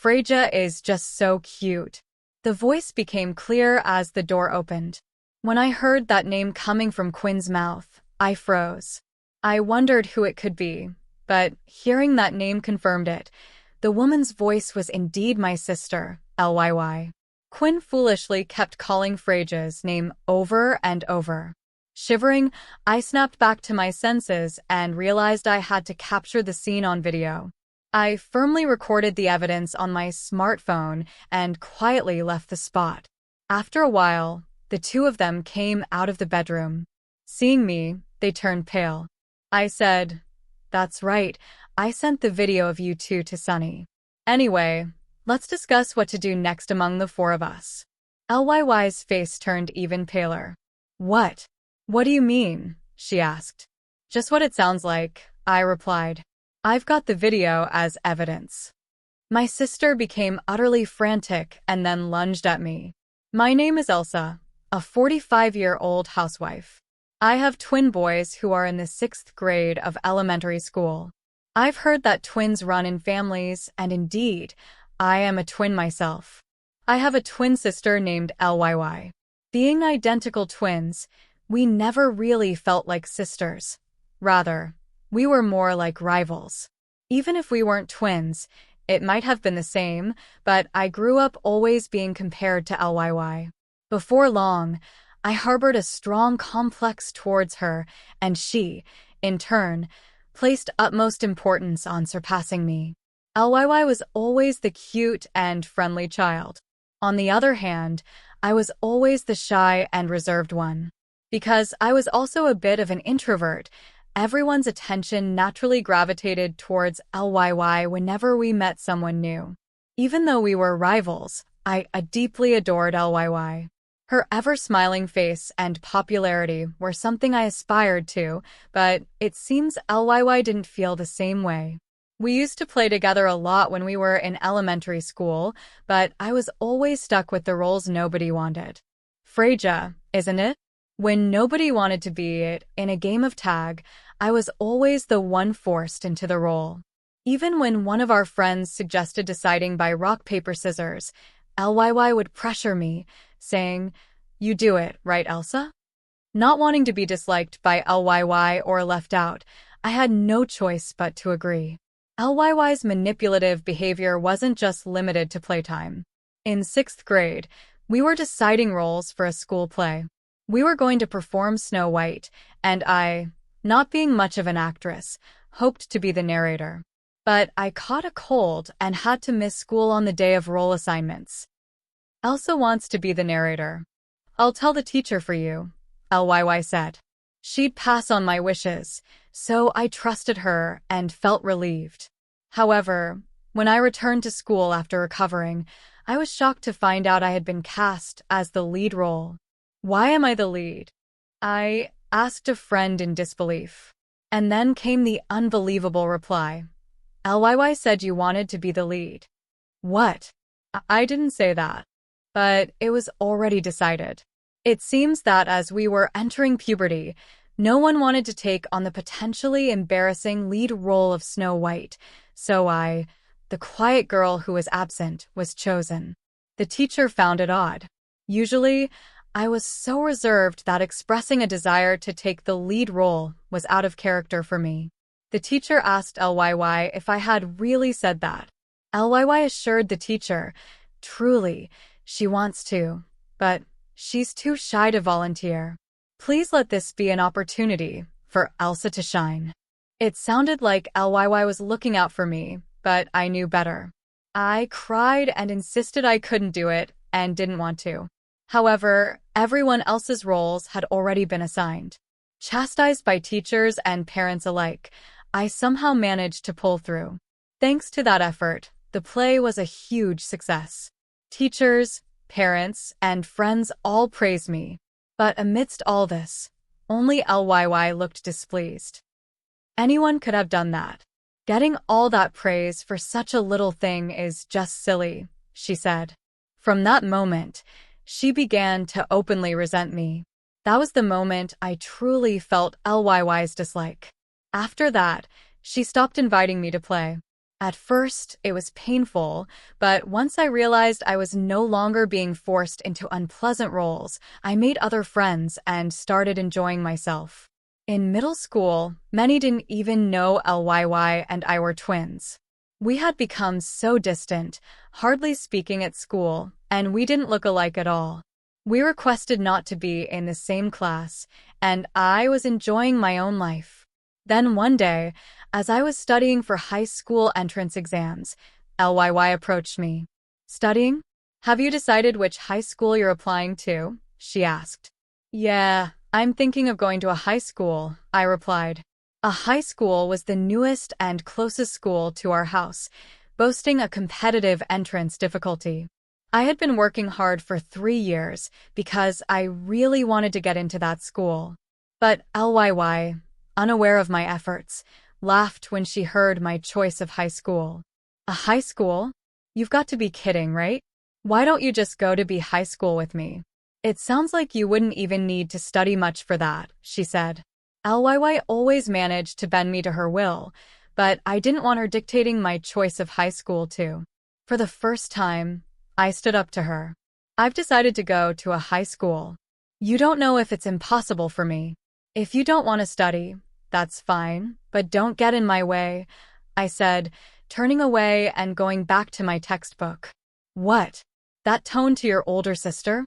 Freja is just so cute. The voice became clear as the door opened. When I heard that name coming from Quinn's mouth, I froze. I wondered who it could be, but hearing that name confirmed it. The woman's voice was indeed my sister, Lyy. Quinn foolishly kept calling Freja's name over and over. Shivering, I snapped back to my senses and realized I had to capture the scene on video. I firmly recorded the evidence on my smartphone and quietly left the spot. After a while, the two of them came out of the bedroom. Seeing me, they turned pale. I said, "That's right, I sent the video of you two to Sunny. Anyway, let's discuss what to do next among the four of us." Ly's face turned even paler. "What? What do you mean?" she asked. "Just what it sounds like," I replied. "I've got the video as evidence." My sister became utterly frantic and then lunged at me. "My name is Elsa, a 45-year-old housewife. I have twin boys who are in the 6th grade of elementary school. I've heard that twins run in families, and indeed, I am a twin myself. I have a twin sister named Lyy. Being identical twins, we never really felt like sisters. Rather, we were more like rivals. Even if we weren't twins, it might have been the same, but I grew up always being compared to Lyy. Before long, I harbored a strong complex towards her, and she, in turn, placed utmost importance on surpassing me. Lyy was always the cute and friendly child. On the other hand, I was always the shy and reserved one. Because I was also a bit of an introvert, everyone's attention naturally gravitated towards Lyy whenever we met someone new. Even though we were rivals, I deeply adored Lyy. Her ever-smiling face and popularity were something I aspired to, but it seems Lyy didn't feel the same way. We used to play together a lot when we were in elementary school, but I was always stuck with the roles nobody wanted. Freja, isn't it? When nobody wanted to be it in a game of tag, I was always the one forced into the role. Even when one of our friends suggested deciding by rock, paper, scissors, Lyy would pressure me, saying, "You do it, right, Elsa?" Not wanting to be disliked by Lyy or left out, I had no choice but to agree. Ly's manipulative behavior wasn't just limited to playtime. In 6th grade, we were deciding roles for a school play. We were going to perform Snow White, and I, not being much of an actress, hoped to be the narrator. But I caught a cold and had to miss school on the day of role assignments. "Elsa wants to be the narrator. I'll tell the teacher for you," Lyy said. She'd pass on my wishes, so I trusted her and felt relieved. However, when I returned to school after recovering, I was shocked to find out I had been cast as the lead role. "Why am I the lead?" I asked a friend in disbelief. And then came the unbelievable reply. "Lyy said you wanted to be the lead." What? I didn't say that. But it was already decided. It seems that as we were entering puberty, no one wanted to take on the potentially embarrassing lead role of Snow White, so I, the quiet girl who was absent, was chosen. The teacher found it odd. Usually, I was so reserved that expressing a desire to take the lead role was out of character for me. The teacher asked Lyy if I had really said that. Lyy assured the teacher, "Truly, she wants to, but she's too shy to volunteer. Please let this be an opportunity for Elsa to shine." It sounded like Lyy was looking out for me, but I knew better. I cried and insisted I couldn't do it and didn't want to. However, everyone else's roles had already been assigned. Chastised by teachers and parents alike, I somehow managed to pull through. Thanks to that effort, the play was a huge success. Teachers, parents, and friends all praised me. But amidst all this, only Lyy looked displeased. Anyone could have done that. "Getting all that praise for such a little thing is just silly," she said. From that moment, she began to openly resent me. That was the moment I truly felt Ly's dislike. After that, she stopped inviting me to play. At first, it was painful, but once I realized I was no longer being forced into unpleasant roles, I made other friends and started enjoying myself. In middle school, many didn't even know LYY and I were twins. We had become so distant, hardly speaking at school, and we didn't look alike at all. We requested not to be in the same class, and I was enjoying my own life. Then one day, as I was studying for high school entrance exams, LYY approached me. Studying? Have you decided which high school you're applying to? She asked. Yeah, I'm thinking of going to a high school, I replied. A high school was the newest and closest school to our house, boasting a competitive entrance difficulty. I had been working hard for 3 years because I really wanted to get into that school. But LYY, unaware of my efforts, laughed when she heard my choice of high school. A high school? You've got to be kidding, right? Why don't you just go to be high school with me? It sounds like you wouldn't even need to study much for that, she said. LYY always managed to bend me to her will, but I didn't want her dictating my choice of high school too. For the first time, I stood up to her. I've decided to go to a high school. You don't know if it's impossible for me. If you don't want to study, that's fine, but don't get in my way, I said, turning away and going back to my textbook. What? That tone to your older sister?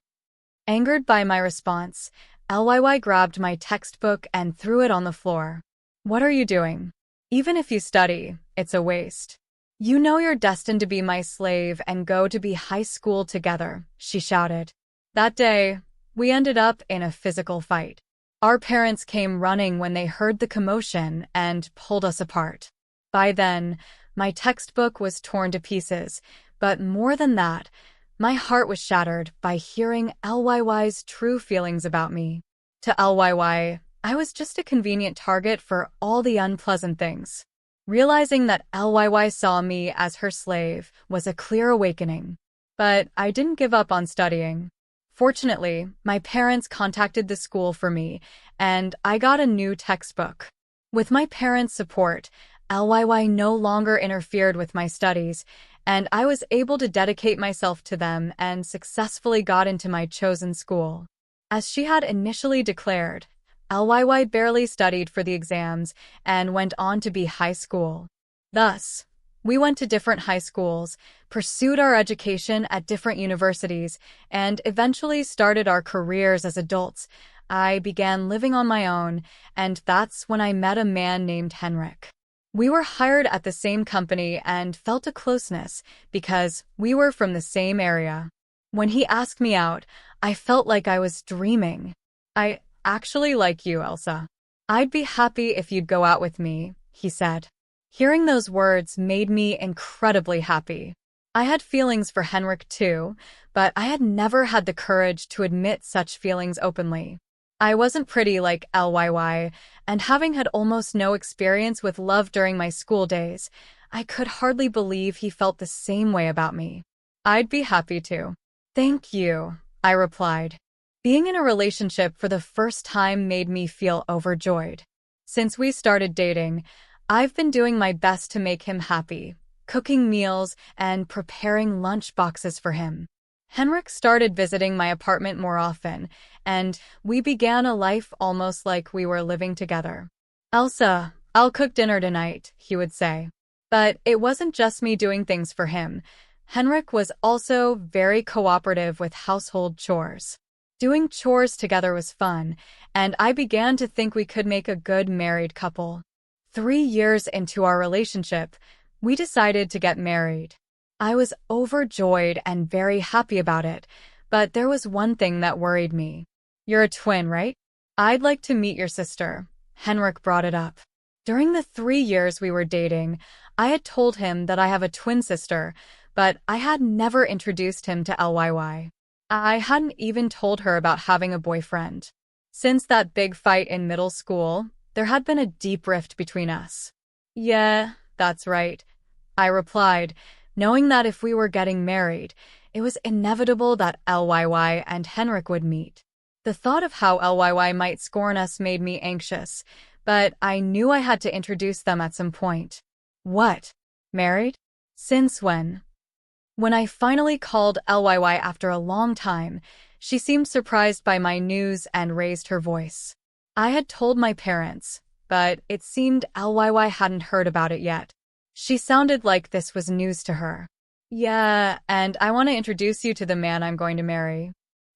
Angered by my response, LYY grabbed my textbook and threw it on the floor. What are you doing? Even if you study, it's a waste. You know you're destined to be my slave and go to be high school together, she shouted. That day, we ended up in a physical fight. Our parents came running when they heard the commotion and pulled us apart. By then, my textbook was torn to pieces, but more than that, my heart was shattered by hearing LYY's true feelings about me. To LYY, I was just a convenient target for all the unpleasant things. Realizing that LYY saw me as her slave was a clear awakening. But I didn't give up on studying. Fortunately, my parents contacted the school for me, and I got a new textbook. With my parents' support, LYY no longer interfered with my studies, and I was able to dedicate myself to them and successfully got into my chosen school. As she had initially declared, LYY barely studied for the exams and went on to be high school. Thus, we went to different high schools, pursued our education at different universities, and eventually started our careers as adults. I began living on my own, and that's when I met a man named Henrik. We were hired at the same company and felt a closeness because we were from the same area. When he asked me out, I felt like I was dreaming. I actually like you, Elsa. I'd be happy if you'd go out with me, he said. Hearing those words made me incredibly happy. I had feelings for Henrik too, but I had never had the courage to admit such feelings openly. I wasn't pretty like LYY, and having had almost no experience with love during my school days, I could hardly believe he felt the same way about me. I'd be happy to. Thank you, I replied. Being in a relationship for the first time made me feel overjoyed. Since we started dating, I've been doing my best to make him happy, cooking meals and preparing lunch boxes for him. Henrik started visiting my apartment more often, and we began a life almost like we were living together. Elsa, I'll cook dinner tonight, he would say. But it wasn't just me doing things for him. Henrik was also very cooperative with household chores. Doing chores together was fun, and I began to think we could make a good married couple. 3 years into our relationship, we decided to get married. I was overjoyed and very happy about it, but there was one thing that worried me. You're a twin, right? I'd like to meet your sister. Henrik brought it up. During the 3 years we were dating, I had told him that I have a twin sister, but I had never introduced him to LYY. I hadn't even told her about having a boyfriend. Since that big fight in middle school, there had been a deep rift between us. Yeah, that's right, I replied, knowing that if we were getting married, it was inevitable that LYY and Henrik would meet. The thought of how LYY might scorn us made me anxious, but I knew I had to introduce them at some point. What? Married? Since when? When I finally called LYY after a long time, she seemed surprised by my news and raised her voice. I had told my parents, but it seemed LYY hadn't heard about it yet. She sounded like this was news to her. Yeah, and I want to introduce you to the man I'm going to marry.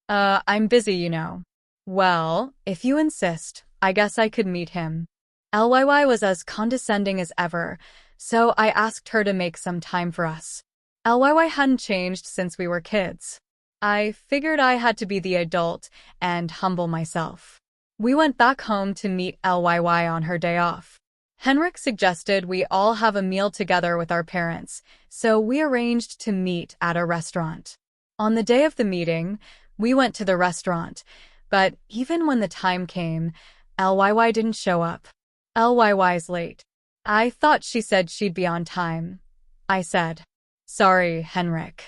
I'm busy, you know. Well, if you insist, I guess I could meet him. LYY was as condescending as ever, so I asked her to make some time for us. LYY hadn't changed since we were kids. I figured I had to be the adult and humble myself. We went back home to meet LYY on her day off. Henrik suggested we all have a meal together with our parents, so we arranged to meet at a restaurant. On the day of the meeting, we went to the restaurant, but even when the time came, LYY didn't show up. LYY's late. I thought she said she'd be on time. I said, "Sorry, Henrik.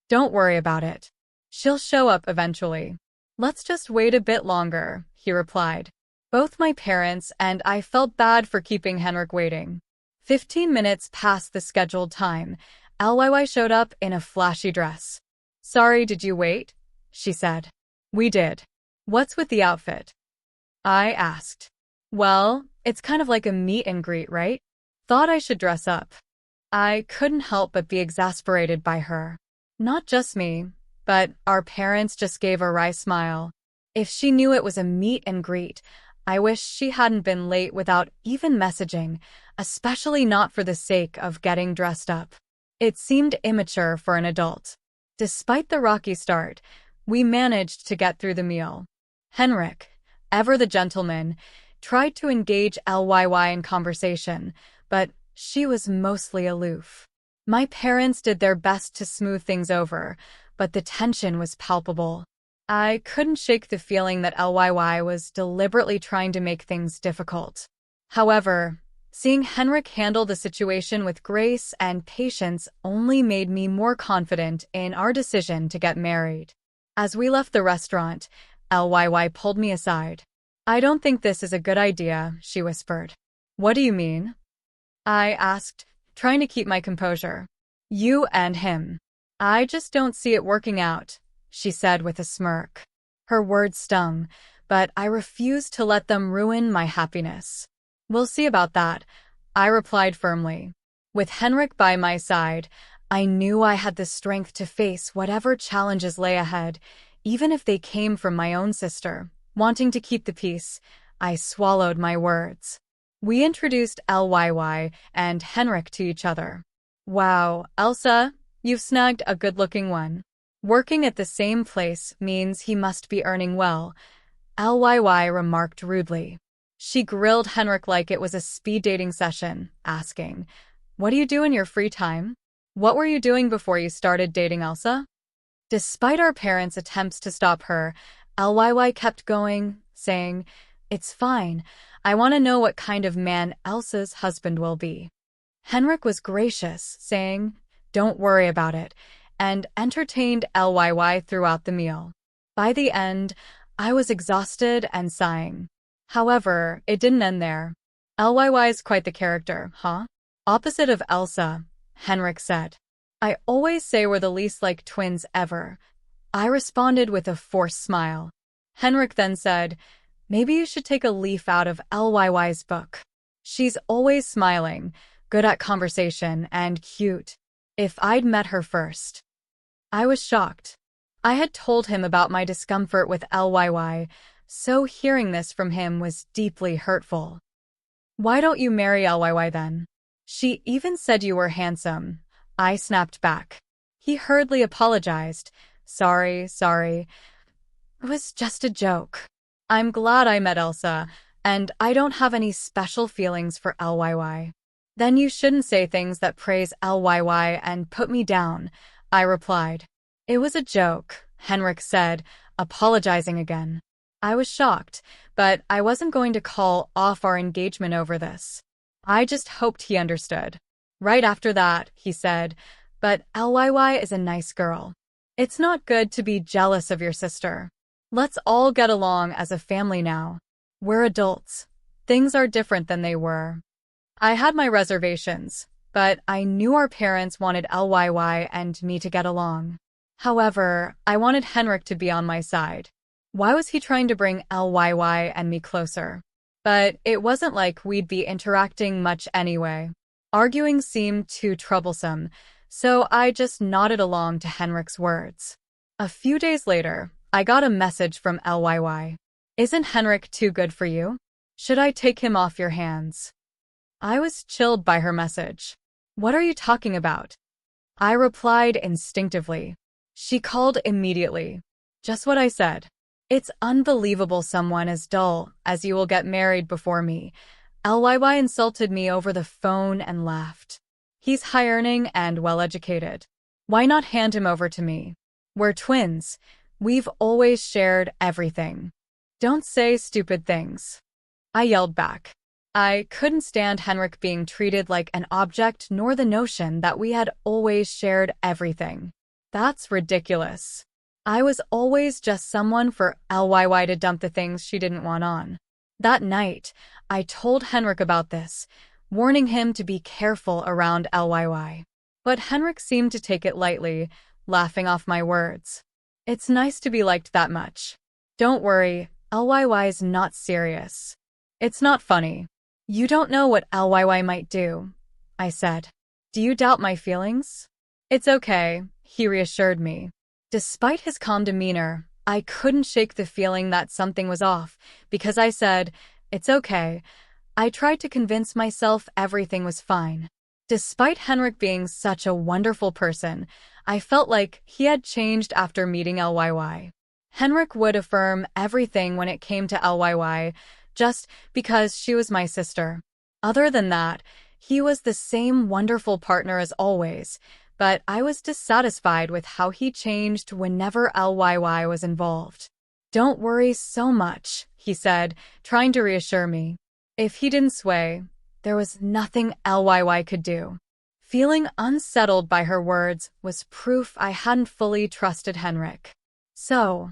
Don't worry about it. She'll show up eventually. Let's just wait a bit longer," he replied. Both my parents and I felt bad for keeping Henrik waiting. 15 minutes past the scheduled time, LYY showed up in a flashy dress. "Sorry, did you wait?" she said. "We did. What's with the outfit?" I asked. "Well, it's kind of like a meet and greet, right? Thought I should dress up." I couldn't help but be exasperated by her. Not just me, but our parents just gave a wry smile. If she knew it was a meet and greet, I wish she hadn't been late without even messaging, especially not for the sake of getting dressed up. It seemed immature for an adult. Despite the rocky start, we managed to get through the meal. Henrik, ever the gentleman, tried to engage LYY in conversation, but she was mostly aloof. My parents did their best to smooth things over, but the tension was palpable. I couldn't shake the feeling that LYY was deliberately trying to make things difficult. However, seeing Henrik handle the situation with grace and patience only made me more confident in our decision to get married. As we left the restaurant, LYY pulled me aside. "I don't think this is a good idea," she whispered. "What do you mean?" I asked, trying to keep my composure. "You and him. I just don't see it working out," she said with a smirk. Her words stung, but I refused to let them ruin my happiness. "We'll see about that," I replied firmly. With Henrik by my side, I knew I had the strength to face whatever challenges lay ahead, even if they came from my own sister. Wanting to keep the peace, I swallowed my words. We introduced LYY and Henrik to each other. "Wow, Elsa, you've snagged a good-looking one. Working at the same place means he must be earning well," LYY remarked rudely. She grilled Henrik like it was a speed dating session, asking, "What do you do in your free time? What were you doing before you started dating Elsa?" Despite our parents' attempts to stop her, LYY kept going, saying, "It's fine. I want to know what kind of man Elsa's husband will be." Henrik was gracious, saying, "Don't worry about it," and entertained LYY throughout the meal. By the end, I was exhausted and sighing. However, it didn't end there. "LYY's quite the character, huh?" "Opposite of Elsa," Henrik said. "I always say we're the least like twins ever," I responded with a forced smile. Henrik then said, "Maybe you should take a leaf out of LYY's book. She's always smiling, good at conversation, and cute. If I'd met her first." I was shocked. I had told him about my discomfort with LYY, so hearing this from him was deeply hurtful. "Why don't you marry LYY then? She even said you were handsome," I snapped back. He hurriedly apologized. Sorry. It was just a joke. I'm glad I met Elsa, and I don't have any special feelings for LYY." "Then you shouldn't say things that praise LYY and put me down," I replied. "It was a joke," Henrik said, apologizing again. I was shocked, but I wasn't going to call off our engagement over this. I just hoped he understood. Right after that, he said, "But LYY is a nice girl. It's not good to be jealous of your sister. Let's all get along as a family now. We're adults. Things are different than they were." I had my reservations, but I knew our parents wanted LYY and me to get along. However, I wanted Henrik to be on my side. Why was he trying to bring LYY and me closer? But it wasn't like we'd be interacting much anyway. Arguing seemed too troublesome, so I just nodded along to Henrik's words. A few days later, I got a message from LYY. Isn't Henrik too good for you? Should I take him off your hands? I was chilled by her message. What are you talking about? I replied instinctively. She called immediately. Just what I said. It's unbelievable someone as dull as you will get married before me. LYY insulted me over the phone and laughed. He's high-earning and well-educated. Why not hand him over to me? We're twins. We've always shared everything. Don't say stupid things. I yelled back. I couldn't stand Henrik being treated like an object nor the notion that we had always shared everything. That's ridiculous. I was always just someone for LYY to dump the things she didn't want on. That night, I told Henrik about this, warning him to be careful around LYY. But Henrik seemed to take it lightly, laughing off my words. It's nice to be liked that much. Don't worry, LYY's not serious. It's not funny. You don't know what LYY might do, I said. Do you doubt my feelings? It's okay, he reassured me. Despite his calm demeanor, I couldn't shake the feeling that something was off, because I said, it's okay. I tried to convince myself everything was fine. Despite Henrik being such a wonderful person, I felt like he had changed after meeting LYY. Henrik would affirm everything when it came to LYY, just because she was my sister. Other than that, he was the same wonderful partner as always, but I was dissatisfied with how he changed whenever LYY was involved. Don't worry so much, he said, trying to reassure me. If he didn't sway, there was nothing LYY could do. Feeling unsettled by her words was proof I hadn't fully trusted Henrik. So,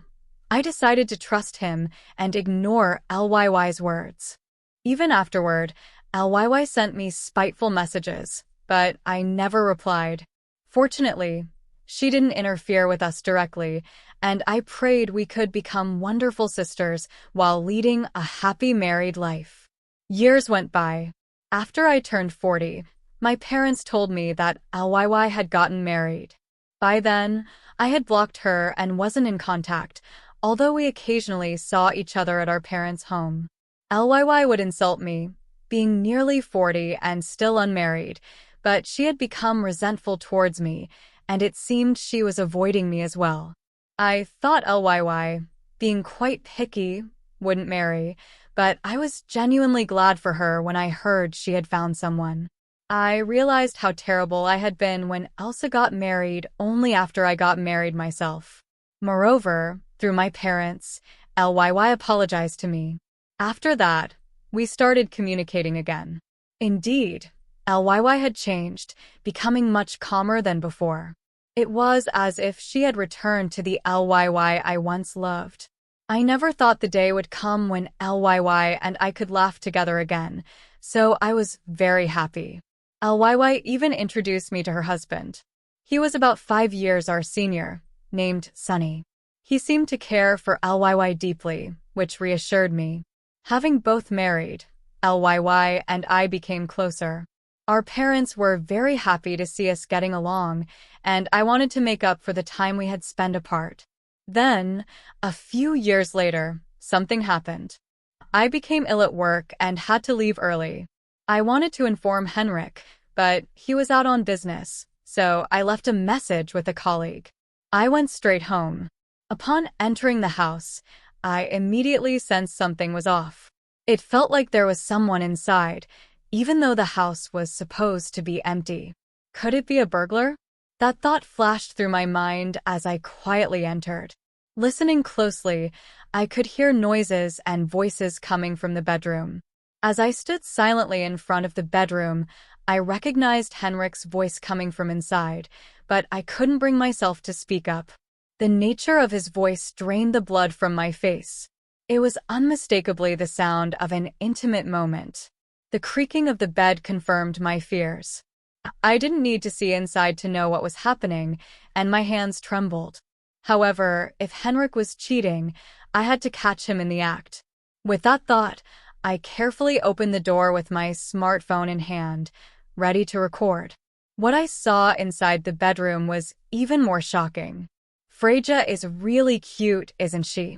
I decided to trust him and ignore LYY's words. Even afterward, LYY sent me spiteful messages, but I never replied. Fortunately, she didn't interfere with us directly, and I prayed we could become wonderful sisters while leading a happy married life. Years went by. After I turned 40, my parents told me that LYY had gotten married. By then, I had blocked her and wasn't in contact, although we occasionally saw each other at our parents' home. LYY would insult me, being nearly 40 and still unmarried, but she had become resentful towards me, and it seemed she was avoiding me as well. I thought LYY, being quite picky, wouldn't marry, but I was genuinely glad for her when I heard she had found someone. I realized how terrible I had been when Elsa got married only after I got married myself. Moreover, through my parents, LYY apologized to me. After that, we started communicating again. Indeed, LYY had changed, becoming much calmer than before. It was as if she had returned to the LYY I once loved. I never thought the day would come when LYY and I could laugh together again, so I was very happy. LYY even introduced me to her husband. He was about 5 years our senior, named Sunny. He seemed to care for LYY deeply, which reassured me. Having both married, LYY and I became closer. Our parents were very happy to see us getting along, and I wanted to make up for the time we had spent apart. Then, a few years later, something happened. I became ill at work and had to leave early. I wanted to inform Henrik, but he was out on business, so I left a message with a colleague. I went straight home. Upon entering the house, I immediately sensed something was off. It felt like there was someone inside, even though the house was supposed to be empty. Could it be a burglar? That thought flashed through my mind as I quietly entered. Listening closely, I could hear noises and voices coming from the bedroom. As I stood silently in front of the bedroom, I recognized Henrik's voice coming from inside, but I couldn't bring myself to speak up. The nature of his voice drained the blood from my face. It was unmistakably the sound of an intimate moment. The creaking of the bed confirmed my fears. I didn't need to see inside to know what was happening, and my hands trembled. However, if Henrik was cheating, I had to catch him in the act. With that thought, I carefully opened the door with my smartphone in hand, ready to record. What I saw inside the bedroom was even more shocking. Freja is really cute, isn't she?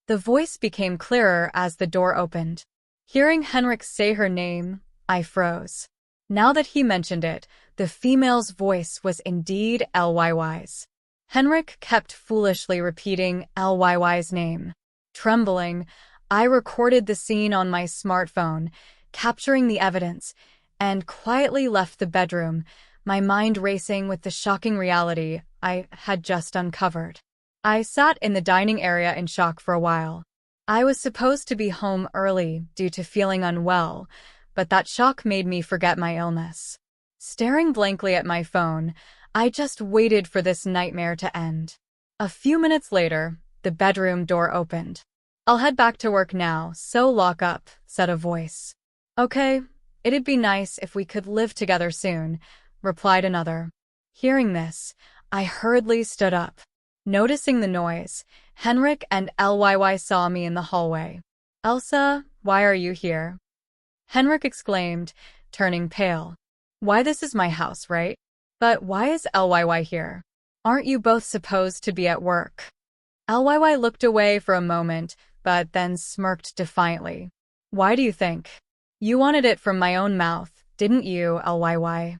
The voice became clearer as the door opened. Hearing Henrik say her name, I froze. Now that he mentioned it, the female's voice was indeed Ly's. Henrik kept foolishly repeating Ly's name. Trembling, I recorded the scene on my smartphone, capturing the evidence, and quietly left the bedroom, my mind racing with the shocking reality I had just uncovered. I sat in the dining area in shock for a while. I was supposed to be home early due to feeling unwell, but that shock made me forget my illness. Staring blankly at my phone, I just waited for this nightmare to end. A few minutes later, the bedroom door opened. "I'll head back to work now, so lock up," said a voice. "Okay, it'd be nice if we could live together soon," replied another. Hearing this, I hurriedly stood up. Noticing the noise, Henrik and Lyy saw me in the hallway. "Elsa, why are you here?" Henrik exclaimed, turning pale. "Why, this is my house, right? But why is Lyy here? Aren't you both supposed to be at work?" Lyy looked away for a moment, but then smirked defiantly. "Why do you think? You wanted it from my own mouth, didn't you, Lyy?"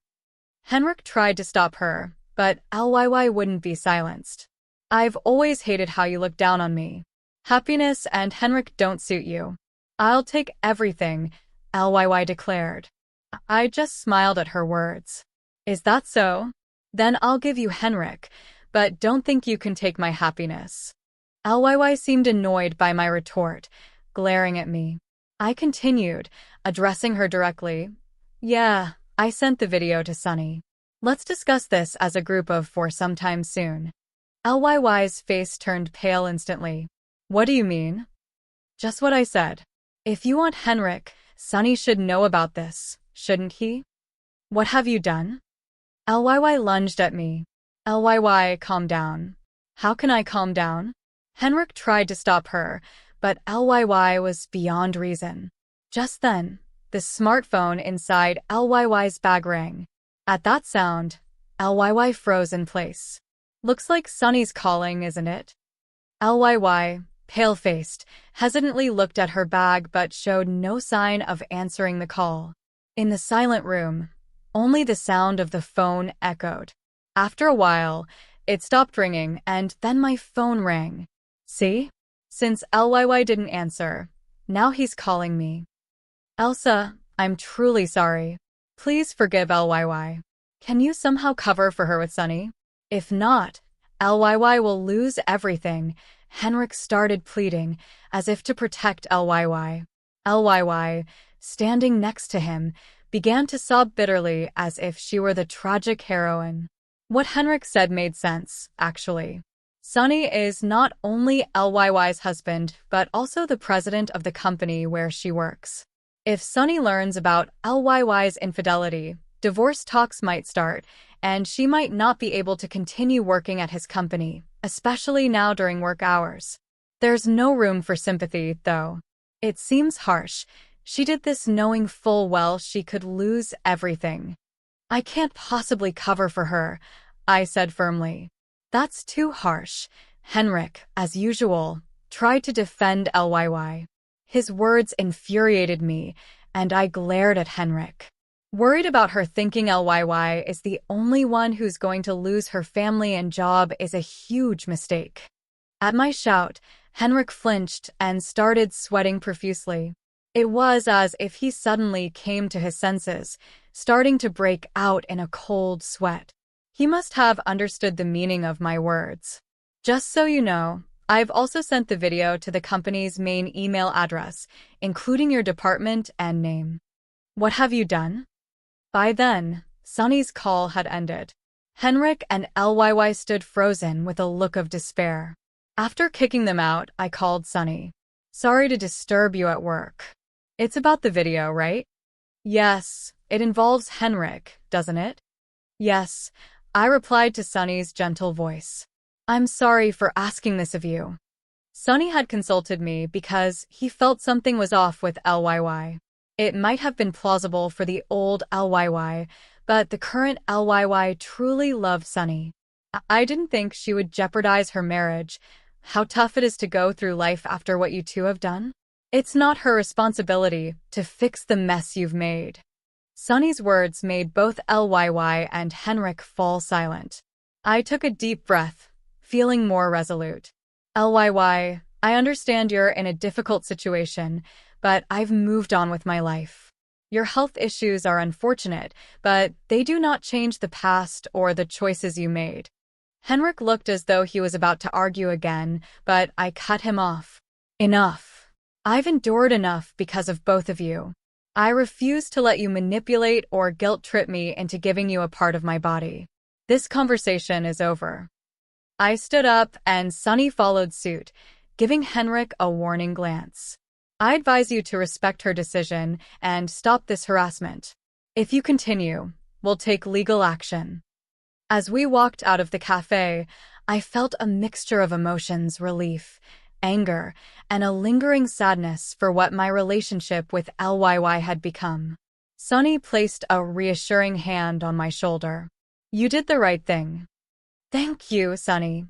Henrik tried to stop her, but Lyy wouldn't be silenced. "I've always hated how you look down on me. Happiness and Henrik don't suit you. I'll take everything," Lyy declared. I just smiled at her words. "Is that so? Then I'll give you Henrik, but don't think you can take my happiness." Lyy seemed annoyed by my retort, glaring at me. I continued, addressing her directly. "Yeah, I sent the video to Sunny. Let's discuss this as a group of four sometime soon." Ly's face turned pale instantly. "What do you mean?" "Just what I said. If you want Henrik, Sunny should know about this, shouldn't he?" "What have you done?" Lyy lunged at me. "Lyy, calm down." "How can I calm down?" Henrik tried to stop her, but Lyy was beyond reason. Just then, the smartphone inside Ly's bag rang. At that sound, Lyy froze in place. "Looks like Sunny's calling, isn't it?" Lyy, pale-faced, hesitantly looked at her bag but showed no sign of answering the call. In the silent room, only the sound of the phone echoed. After a while, it stopped ringing and then my phone rang. See? Since Lyy didn't answer, now he's calling me. "Elsa, I'm truly sorry. Please forgive Lyy. Can you somehow cover for her with Sunny? If not, Lyy will lose everything," Henrik started pleading, as if to protect Lyy. Lyy, standing next to him, began to sob bitterly as if she were the tragic heroine. What Henrik said made sense, actually. Sunny is not only Ly's husband, but also the president of the company where she works. If Sunny learns about Ly's infidelity, divorce talks might start, and she might not be able to continue working at his company, especially now during work hours. There's no room for sympathy, though. It seems harsh. She did this knowing full well she could lose everything. "I can't possibly cover for her," I said firmly. "That's too harsh." Henrik, as usual, tried to defend Lyy. His words infuriated me, and I glared at Henrik. Worried about her thinking Lyy is the only one who's going to lose her family and job is a huge mistake. At my shout, Henrik flinched and started sweating profusely. It was as if he suddenly came to his senses, starting to break out in a cold sweat. He must have understood the meaning of my words. "Just so you know, I've also sent the video to the company's main email address, including your department and name." "What have you done?" By then, Sunny's call had ended. Henrik and Lyy stood frozen with a look of despair. After kicking them out, I called Sunny. "Sorry to disturb you at work." "It's about the video, right?" "Yes, It involves Henrik, doesn't it? Yes, I replied to Sunny's gentle voice. I'm sorry for asking this of you. Sunny had consulted me because he felt something was off with LYY. It might have been plausible for the old LYY, but the current LYY truly loved Sunny. I didn't think she would jeopardize her marriage. How tough it is to go through life after what you two have done. It's not her responsibility to fix the mess you've made. Sunny's words made both LYY and Henrik fall silent. I took a deep breath, feeling more resolute. LYY, I understand you're in a difficult situation, but I've moved on with my life. Your health issues are unfortunate, but they do not change the past or the choices you made. Henrik looked as though he was about to argue again, but I cut him off. Enough. I've endured enough because of both of you. I refuse to let you manipulate or guilt-trip me into giving you a part of my body. This conversation is over. I stood up and Sunny followed suit, giving Henrik a warning glance. I advise you to respect her decision and stop this harassment. If you continue, we'll take legal action. As we walked out of the cafe, I felt a mixture of emotions, relief, anger, and a lingering sadness for what my relationship with LYY had become. Sunny placed a reassuring hand on my shoulder. You did the right thing. Thank you, Sunny,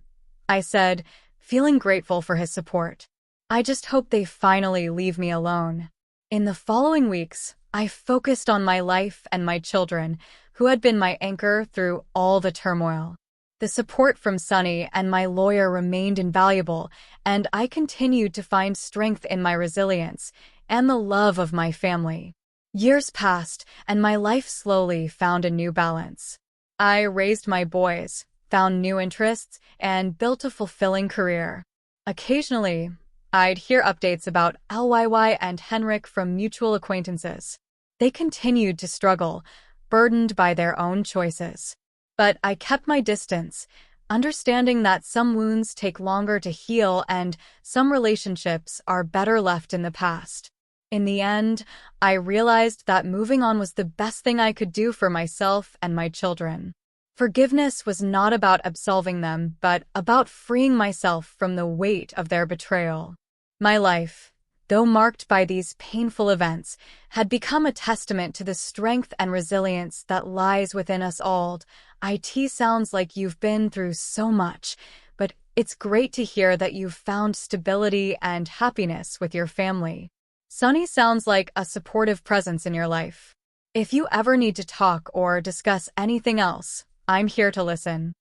I said, feeling grateful for his support. I just hope they finally leave me alone. In the following weeks, I focused on my life and my children, who had been my anchor through all the turmoil. The support from Sunny and my lawyer remained invaluable, and I continued to find strength in my resilience and the love of my family. Years passed, and my life slowly found a new balance. I raised my boys, found new interests, and built a fulfilling career. Occasionally, I'd hear updates about LYY and Henrik from mutual acquaintances. They continued to struggle, burdened by their own choices. But I kept my distance, understanding that some wounds take longer to heal and some relationships are better left in the past. In the end, I realized that moving on was the best thing I could do for myself and my children. Forgiveness was not about absolving them, but about freeing myself from the weight of their betrayal. My life, though marked by these painful events, had become a testament to the strength and resilience that lies within us all. It sounds like you've been through so much, but it's great to hear that you've found stability and happiness with your family. Sunny sounds like a supportive presence in your life. If you ever need to talk or discuss anything else, I'm here to listen.